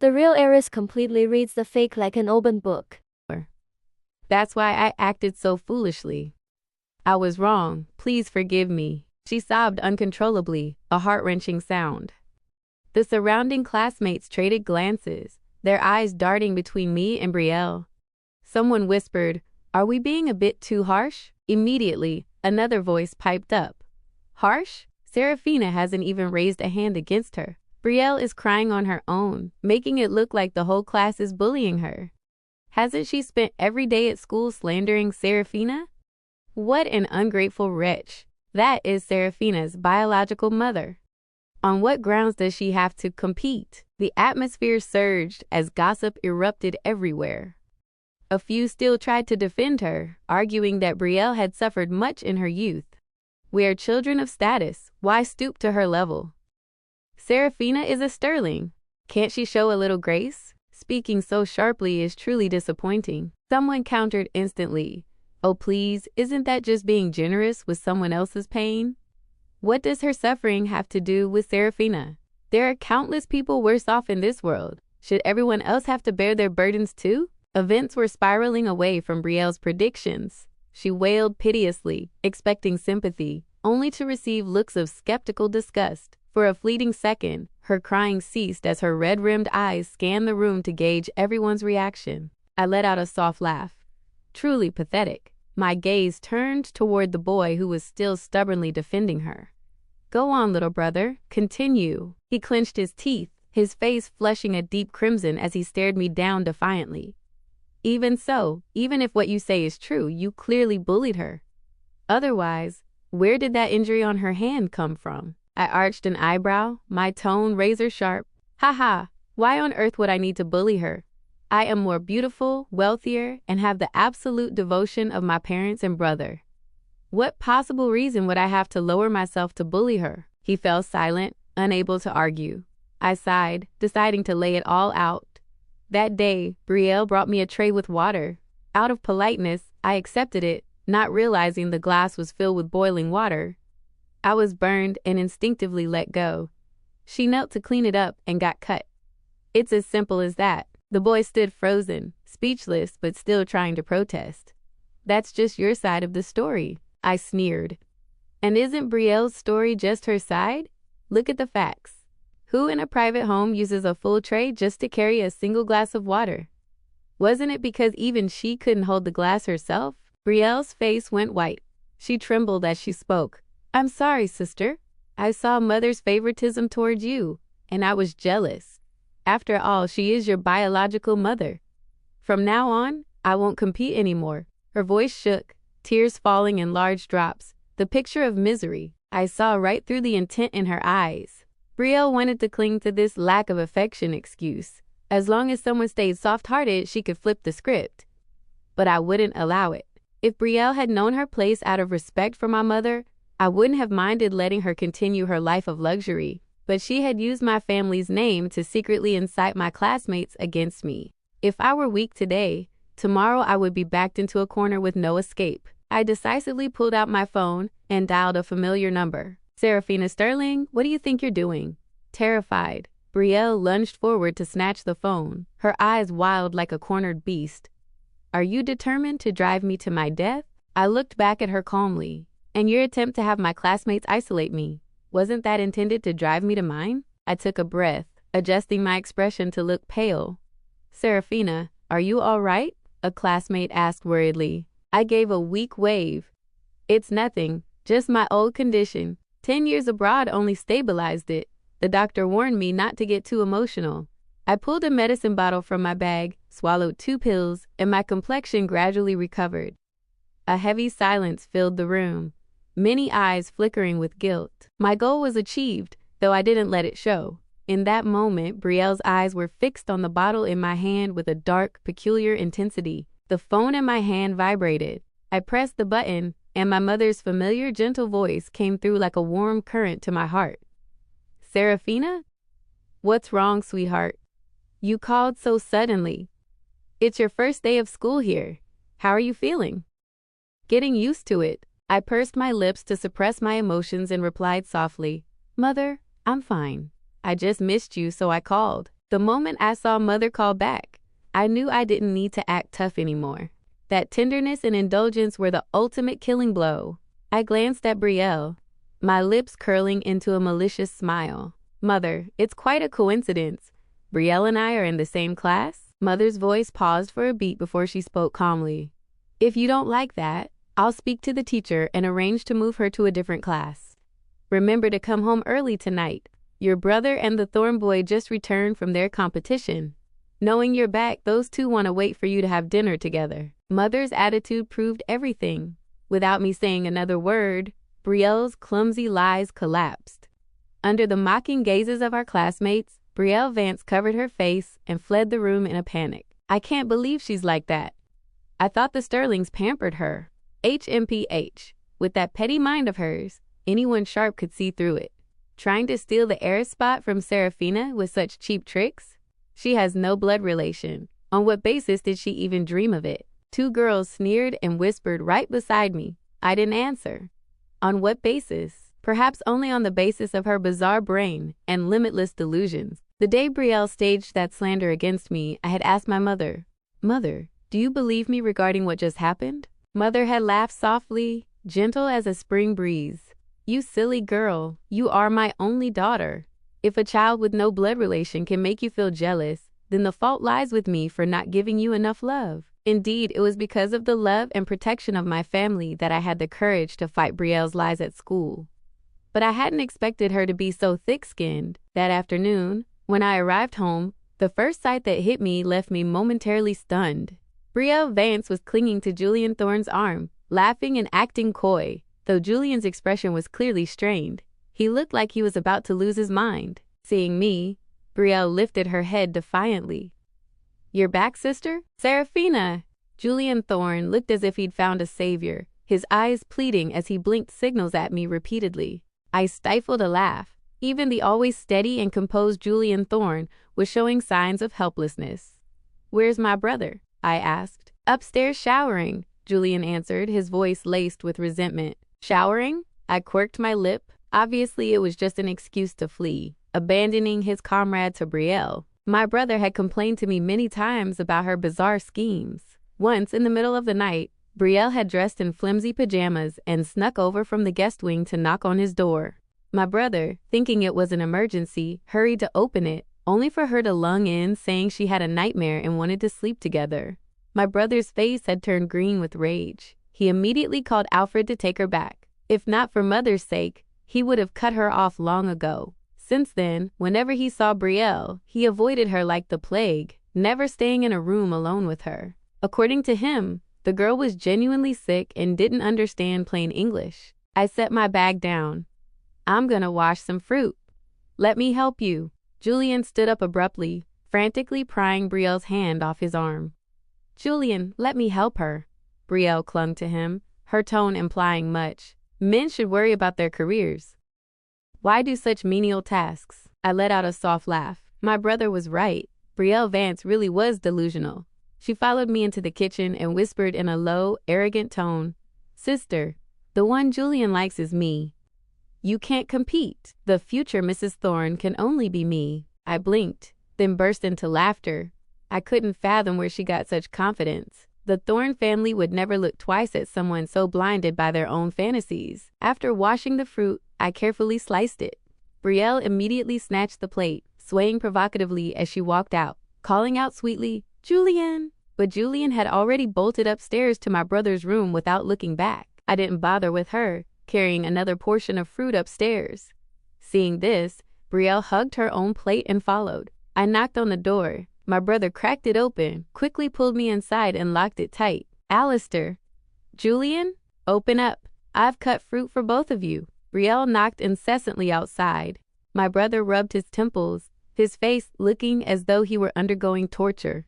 The real heiress completely reads the fake like an open book. That's why I acted so foolishly. I was wrong. Please forgive me. She sobbed uncontrollably, a heart-wrenching sound. The surrounding classmates traded glances, their eyes darting between me and Brielle. Someone whispered, "Are we being a bit too harsh?" Immediately, another voice piped up. "Harsh? Serafina hasn't even raised a hand against her. Brielle is crying on her own, making it look like the whole class is bullying her. Hasn't she spent every day at school slandering Serafina? What an ungrateful wretch. That is Serafina's biological mother. On what grounds does she have to compete?" The atmosphere surged as gossip erupted everywhere. A few still tried to defend her, arguing that Brielle had suffered much in her youth. We are children of status. Why stoop to her level? Serafina is a sterling. Can't she show a little grace? Speaking so sharply is truly disappointing. Someone countered instantly. Oh please, isn't that just being generous with someone else's pain? What does her suffering have to do with Serafina? There are countless people worse off in this world. Should everyone else have to bear their burdens too? Events were spiraling away from Brielle's predictions. She wailed piteously, expecting sympathy, only to receive looks of skeptical disgust. For a fleeting second, her crying ceased as her red-rimmed eyes scanned the room to gauge everyone's reaction. I let out a soft laugh. Truly pathetic. My gaze turned toward the boy who was still stubbornly defending her. "Go on, little brother. Continue." He clenched his teeth, his face flushing a deep crimson as he stared me down defiantly. "Even so, even if what you say is true, you clearly bullied her. Otherwise, where did that injury on her hand come from?" I arched an eyebrow, my tone razor sharp. "Ha ha, why on earth would I need to bully her? I am more beautiful, wealthier, and have the absolute devotion of my parents and brother. What possible reason would I have to lower myself to bully her?" He fell silent, unable to argue. I sighed, deciding to lay it all out. That day, Brielle brought me a tray with water. Out of politeness, I accepted it, not realizing the glass was filled with boiling water. I was burned and instinctively let go. She knelt to clean it up and got cut. It's as simple as that. The boy stood frozen, speechless, but still trying to protest. "That's just your side of the story," I sneered. "And isn't Brielle's story just her side? Look at the facts. Who in a private home uses a full tray just to carry a single glass of water? Wasn't it because even she couldn't hold the glass herself?" Brielle's face went white. She trembled as she spoke. "I'm sorry, sister. I saw mother's favoritism toward you, and I was jealous. After all, she is your biological mother. From now on, I won't compete anymore." Her voice shook, tears falling in large drops, the picture of misery. I saw right through the intent in her eyes. Brielle wanted to cling to this lack of affection excuse. As long as someone stayed soft-hearted, she could flip the script. But I wouldn't allow it. If Brielle had known her place out of respect for my mother, I wouldn't have minded letting her continue her life of luxury. But she had used my family's name to secretly incite my classmates against me. If I were weak today, tomorrow I would be backed into a corner with no escape. I decisively pulled out my phone and dialed a familiar number. "Serafina Sterling, what do you think you're doing?" Terrified, Brielle lunged forward to snatch the phone, her eyes wild like a cornered beast. "Are you determined to drive me to my death?" I looked back at her calmly. "And your attempt to have my classmates isolate me, wasn't that intended to drive me to mine?" I took a breath, adjusting my expression to look pale. "Serafina, are you all right?" a classmate asked worriedly. I gave a weak wave. "It's nothing, just my old condition. 10 years abroad only stabilized it. The doctor warned me not to get too emotional." I pulled a medicine bottle from my bag, swallowed 2 pills, and my complexion gradually recovered. A heavy silence filled the room, many eyes flickering with guilt. My goal was achieved, though I didn't let it show. In that moment, Brielle's eyes were fixed on the bottle in my hand with a dark, peculiar intensity. The phone in my hand vibrated. I pressed the button, and my mother's familiar, gentle voice came through like a warm current to my heart. "Serafina? What's wrong, sweetheart? You called so suddenly. It's your first day of school here. How are you feeling?" "Getting used to it." I pursed my lips to suppress my emotions and replied softly, "Mother, I'm fine. I just missed you, so I called." The moment I saw Mother call back, I knew I didn't need to act tough anymore. That tenderness and indulgence were the ultimate killing blow. I glanced at Brielle, my lips curling into a malicious smile. Mother, it's quite a coincidence. Brielle and I are in the same class? Mother's voice paused for a beat before she spoke calmly. If you don't like that, I'll speak to the teacher and arrange to move her to a different class. Remember to come home early tonight. Your brother and the Thorn boy just returned from their competition. Knowing you're back, those two want to wait for you to have dinner together. Mother's attitude proved everything. Without me saying another word, Brielle's clumsy lies collapsed. Under the mocking gazes of our classmates, Brielle Vance covered her face and fled the room in a panic. I can't believe she's like that. I thought the Sterlings pampered her. HMPH. With that petty mind of hers, anyone sharp could see through it. Trying to steal the heiress spot from Serafina with such cheap tricks? She has no blood relation. On what basis did she even dream of it? Two girls sneered and whispered right beside me. I didn't answer. On what basis? Perhaps only on the basis of her bizarre brain and limitless delusions. The day Brielle staged that slander against me, I had asked my mother, "Mother, do you believe me regarding what just happened?" Mother had laughed softly, gentle as a spring breeze. "You silly girl, you are my only daughter. If a child with no blood relation can make you feel jealous, then the fault lies with me for not giving you enough love." Indeed, it was because of the love and protection of my family that I had the courage to fight Brielle's lies at school. But I hadn't expected her to be so thick-skinned. That afternoon, when I arrived home, the first sight that hit me left me momentarily stunned. Brielle Vance was clinging to Julian Thorne's arm, laughing and acting coy, though Julian's expression was clearly strained. He looked like he was about to lose his mind. Seeing me, Brielle lifted her head defiantly. "You're back, sister?" "Serafina!" Julian Thorne looked as if he'd found a savior, his eyes pleading as he blinked signals at me repeatedly. I stifled a laugh. Even the always steady and composed Julian Thorne was showing signs of helplessness. "Where's my brother?" I asked. "Upstairs showering," Julian answered, his voice laced with resentment. "Showering?" I quirked my lip. Obviously, it was just an excuse to flee, abandoning his comrade to Brielle. My brother had complained to me many times about her bizarre schemes. Once, in the middle of the night, Brielle had dressed in flimsy pajamas and snuck over from the guest wing to knock on his door. My brother, thinking it was an emergency, hurried to open it, only for her to lung in, saying she had a nightmare and wanted to sleep together. My brother's face had turned green with rage. He immediately called Alfred to take her back. If not for Mother's sake, he would have cut her off long ago. Since then, whenever he saw Brielle, he avoided her like the plague, never staying in a room alone with her. According to him, the girl was genuinely sick and didn't understand plain English. I set my bag down. "I'm gonna wash some fruit. Let me help you." Julian stood up abruptly, frantically prying Brielle's hand off his arm. "Julian, let me help her." Brielle clung to him, her tone implying much. Men should worry about their careers. Why do such menial tasks? I let out a soft laugh. My brother was right. Brielle Vance really was delusional. She followed me into the kitchen and whispered in a low, arrogant tone, "Sister, the one Julian likes is me. You can't compete. The future Mrs. Thorne can only be me." I blinked, then burst into laughter. I couldn't fathom where she got such confidence. The Thorne family would never look twice at someone so blinded by their own fantasies. After washing the fruit, I carefully sliced it. Brielle immediately snatched the plate, swaying provocatively as she walked out, calling out sweetly, "Julian!" But Julian had already bolted upstairs to my brother's room without looking back. I didn't bother with her, carrying another portion of fruit upstairs. Seeing this, Brielle hugged her own plate and followed. I knocked on the door. My brother cracked it open, quickly pulled me inside and locked it tight. "Alistair." "Julian? Open up. I've cut fruit for both of you." Brielle knocked incessantly outside. My brother rubbed his temples, his face looking as though he were undergoing torture.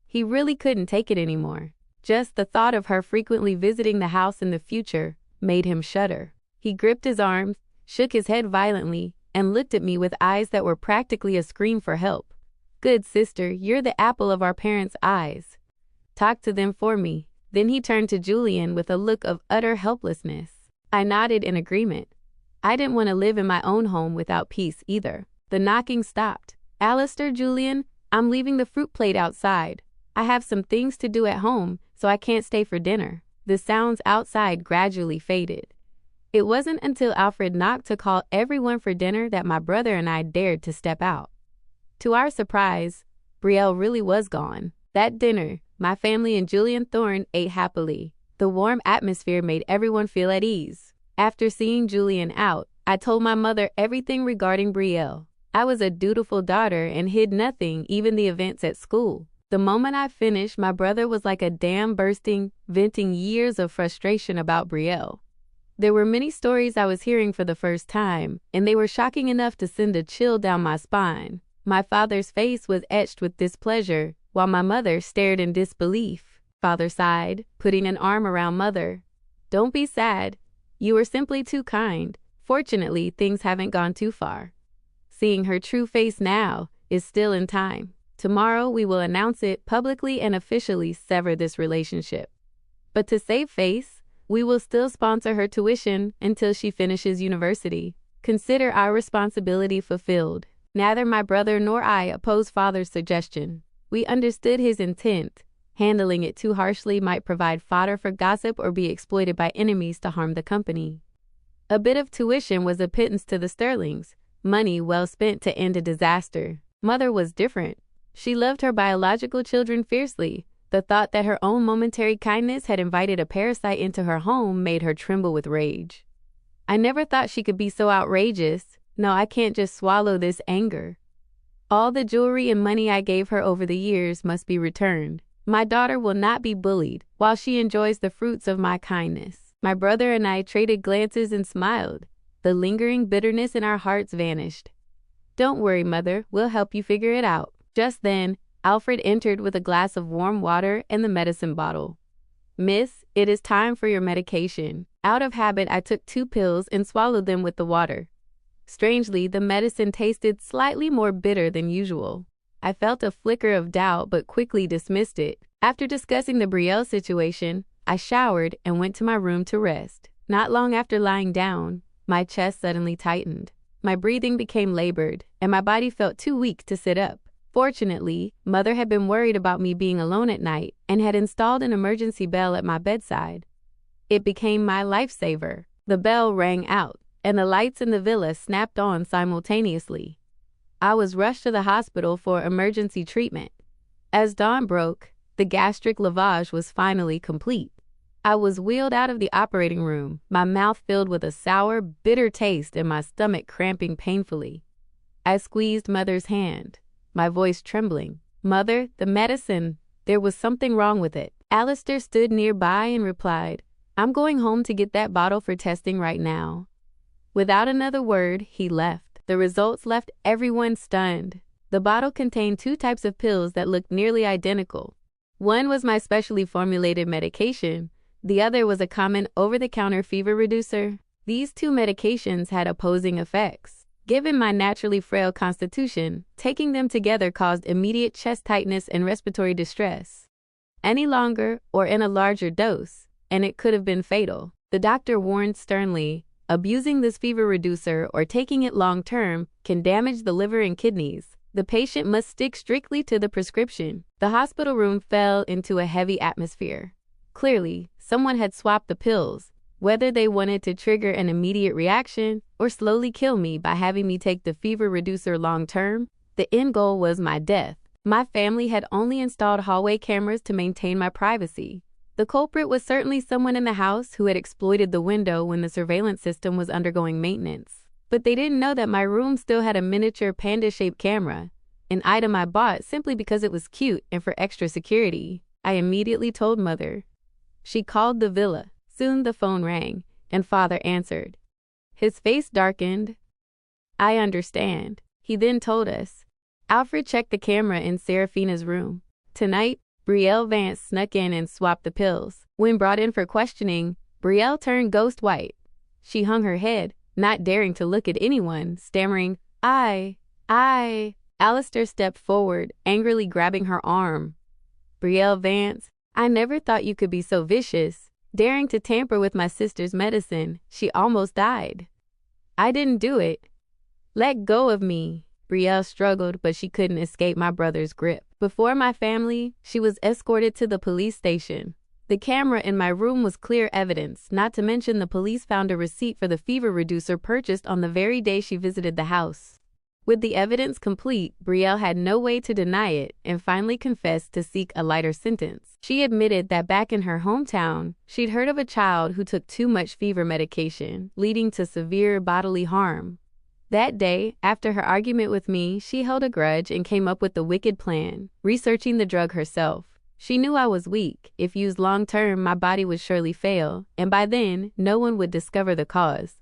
He really couldn't take it anymore. Just the thought of her frequently visiting the house in the future made him shudder. He gripped his arms, shook his head violently, and looked at me with eyes that were practically a scream for help. "Good sister, you're the apple of our parents' eyes. Talk to them for me." Then he turned to Julian with a look of utter helplessness. I nodded in agreement. I didn't want to live in my own home without peace either. The knocking stopped. Alistair, Julian, I'm leaving the fruit plate outside. I have some things to do at home, so I can't stay for dinner. The sounds outside gradually faded. It wasn't until Alfred knocked to call everyone for dinner that my brother and I dared to step out. To our surprise, Brielle really was gone. That dinner, my family and Julian Thorne ate happily. The warm atmosphere made everyone feel at ease. After seeing Julian out, I told my mother everything regarding Brielle. I was a dutiful daughter and hid nothing, even the events at school. The moment I finished, my brother was like a dam bursting, venting years of frustration about Brielle. There were many stories I was hearing for the first time, and they were shocking enough to send a chill down my spine. My father's face was etched with displeasure, while my mother stared in disbelief. Father sighed, putting an arm around Mother. Don't be sad. You were simply too kind. Fortunately, things haven't gone too far. Seeing her true face now is still in time. Tomorrow we will announce it publicly and officially sever this relationship. But to save face, we will still sponsor her tuition until she finishes university. Consider our responsibility fulfilled. Neither my brother nor I opposed Father's suggestion. We understood his intent. Handling it too harshly might provide fodder for gossip or be exploited by enemies to harm the company. A bit of tuition was a pittance to the Sterlings, money well spent to end a disaster. Mother was different. She loved her biological children fiercely. The thought that her own momentary kindness had invited a parasite into her home made her tremble with rage. I never thought she could be so outrageous. No, I can't just swallow this anger. All the jewelry and money I gave her over the years must be returned. My daughter will not be bullied while she enjoys the fruits of my kindness. My brother and I traded glances and smiled. The lingering bitterness in our hearts vanished. Don't worry, Mother. We'll help you figure it out. Just then, Alfred entered with a glass of warm water and the medicine bottle. Miss, it is time for your medication. Out of habit, I took 2 pills and swallowed them with the water. Strangely, the medicine tasted slightly more bitter than usual. I felt a flicker of doubt but quickly dismissed it. After discussing the Brielle situation, I showered and went to my room to rest. Not long after lying down, my chest suddenly tightened. My breathing became labored, and my body felt too weak to sit up. Fortunately, Mother had been worried about me being alone at night and had installed an emergency bell at my bedside. It became my lifesaver. The bell rang out, and the lights in the villa snapped on simultaneously. I was rushed to the hospital for emergency treatment. As dawn broke, the gastric lavage was finally complete. I was wheeled out of the operating room, my mouth filled with a sour, bitter taste and my stomach cramping painfully. I squeezed Mother's hand, my voice trembling. Mother, the medicine, there was something wrong with it. Alistair stood nearby and replied, I'm going home to get that bottle for testing right now. Without another word, he left. The results left everyone stunned. The bottle contained 2 types of pills that looked nearly identical. One was my specially formulated medication. The other was a common over-the-counter fever reducer. These 2 medications had opposing effects. Given my naturally frail constitution, taking them together caused immediate chest tightness and respiratory distress. Any longer or in a larger dose, and it could have been fatal. The doctor warned sternly, abusing this fever reducer or taking it long-term can damage the liver and kidneys. The patient must stick strictly to the prescription. The hospital room fell into a heavy atmosphere. Clearly, someone had swapped the pills, whether they wanted to trigger an immediate reaction or slowly kill me by having me take the fever reducer long-term. The end goal was my death. My family had only installed hallway cameras to maintain my privacy. The culprit was certainly someone in the house who had exploited the window when the surveillance system was undergoing maintenance. But they didn't know that my room still had a miniature panda-shaped camera, an item I bought simply because it was cute and for extra security. I immediately told Mother. She called the villa. Soon the phone rang, and Father answered. His face darkened. I understand. He then told us. Alfred checked the camera in Seraphina's room. Tonight, Brielle Vance snuck in and swapped the pills. When brought in for questioning, Brielle turned ghost white. She hung her head, not daring to look at anyone, stammering, I. Alistair stepped forward, angrily grabbing her arm. Brielle Vance, I never thought you could be so vicious. Daring to tamper with my sister's medicine, she almost died. I didn't do it. Let go of me. Brielle struggled, but she couldn't escape my brother's grip. Before my family, she was escorted to the police station. The camera in my room was clear evidence, not to mention the police found a receipt for the fever reducer purchased on the very day she visited the house. With the evidence complete, Brielle had no way to deny it and finally confessed to seek a lighter sentence. She admitted that back in her hometown, she'd heard of a child who took too much fever medication, leading to severe bodily harm. That day, after her argument with me, she held a grudge and came up with the wicked plan, researching the drug herself. She knew I was weak. If used long-term, my body would surely fail, and by then, no one would discover the cause.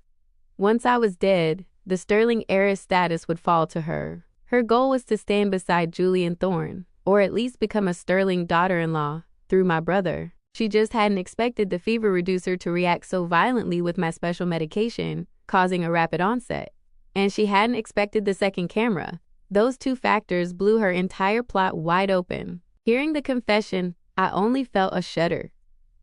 Once I was dead, the sterling heiress status would fall to her. Her goal was to stand beside Julian Thorne, or at least become a sterling daughter-in-law, through my brother. She just hadn't expected the fever reducer to react so violently with my special medication, causing a rapid onset. And she hadn't expected the second camera. Those two factors blew her entire plot wide open. Hearing the confession, I only felt a shudder.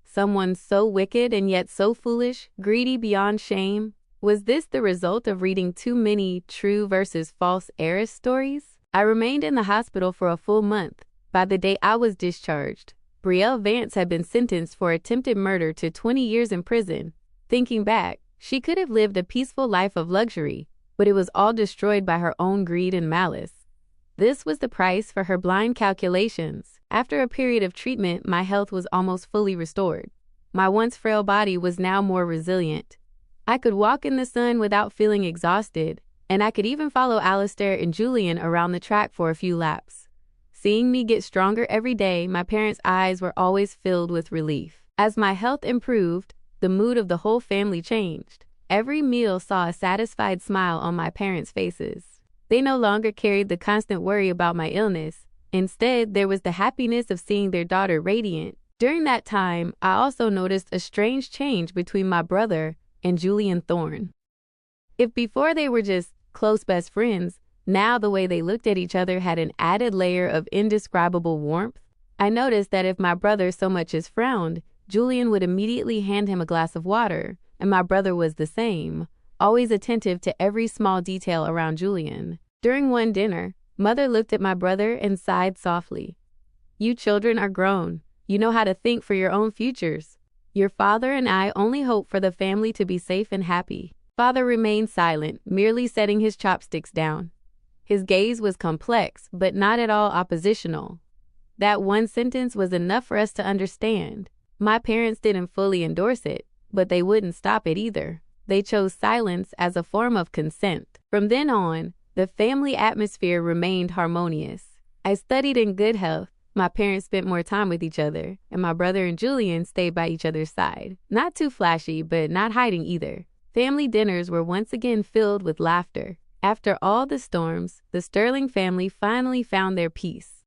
Someone so wicked and yet so foolish, greedy beyond shame. Was this the result of reading too many true versus false heiress stories? I remained in the hospital for a full month. By the day I was discharged, Brielle Vance had been sentenced for attempted murder to 20 years in prison. Thinking back, she could have lived a peaceful life of luxury, but it was all destroyed by her own greed and malice. This was the price for her blind calculations. After a period of treatment, my health was almost fully restored. My once frail body was now more resilient. I could walk in the sun without feeling exhausted, and I could even follow Alistair and Julian around the track for a few laps. Seeing me get stronger every day, my parents' eyes were always filled with relief. As my health improved, the mood of the whole family changed. Every meal saw a satisfied smile on my parents' faces. They no longer carried the constant worry about my illness. Instead, there was the happiness of seeing their daughter radiant. During that time, I also noticed a strange change between my brother and Julian Thorne. If before they were just close best friends, now the way they looked at each other had an added layer of indescribable warmth. I noticed that if my brother so much as frowned, Julian would immediately hand him a glass of water, and my brother was the same, always attentive to every small detail around Julian. During one dinner, Mother looked at my brother and sighed softly. "You children are grown. You know how to think for your own futures. Your father and I only hope for the family to be safe and happy." Father remained silent, merely setting his chopsticks down. His gaze was complex, but not at all oppositional. That one sentence was enough for us to understand. My parents didn't fully endorse it, but they wouldn't stop it either. They chose silence as a form of consent. From then on, the family atmosphere remained harmonious. I studied in good health. My parents spent more time with each other, and my brother and Julian stayed by each other's side. Not too flashy, but not hiding either. Family dinners were once again filled with laughter. After all the storms, the Sterling family finally found their peace.